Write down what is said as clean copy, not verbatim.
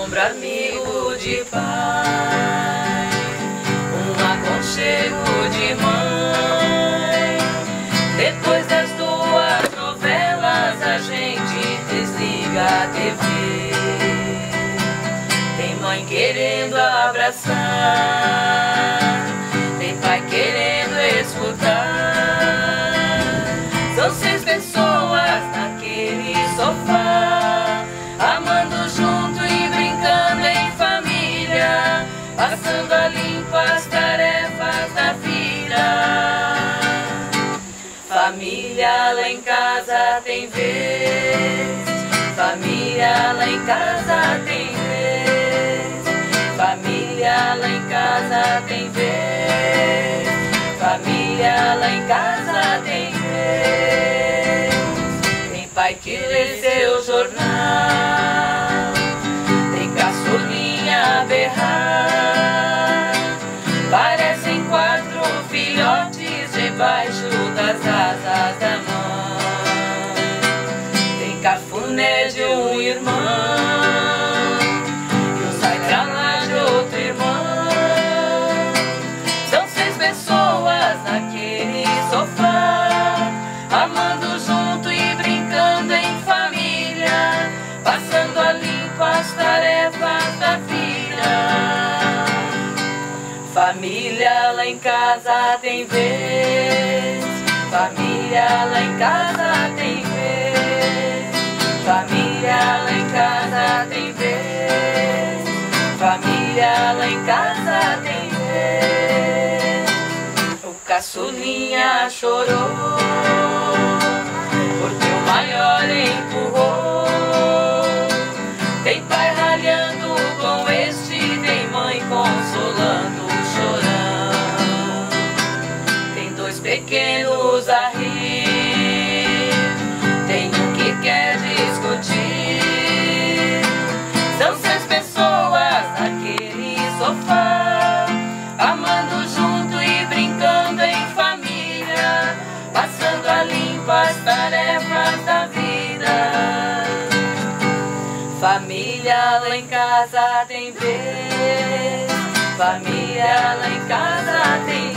ombro amigo de pai, um aconchego de mãe. Depois das duas novelas a gente desliga a TV. Tem mãe querendo abraçar, tem pai querendo escutar. São 6 pessoas naquele sofá, amando junto e brincando em família, passando a limpo as tarefas da vida. Família lá em casa tem vez, família lá em casa tem vez, família lá em casa tem vez, família lá em casa tem vez. Tem pai que lê seu jornal, tem caçulinha a berrar, parecem 4 filhotes debaixo das asas da mãe. Tem cafuné de um irmão e um sai pra lá de outro irmão. São 6 pessoas naquele sofá, amando junto e brincando em família, passando a limpo as tarefas da vida. Família lá em casa tem vez, família lá em casa tem vez, família lá em casa tem vez, família lá em casa tem vez. O caçulinha chorou porque o maior empurrou. Tem pai ralhando com este, tem mãe consolando o chorão. Tem 2 pequenos a rir, tem um que quer discutir. São 6 pessoas naquele sofá, amando junto e brincando em família, passando a limpo as tarefas da vida. Família lá em casa tem vez, família lá em casa tem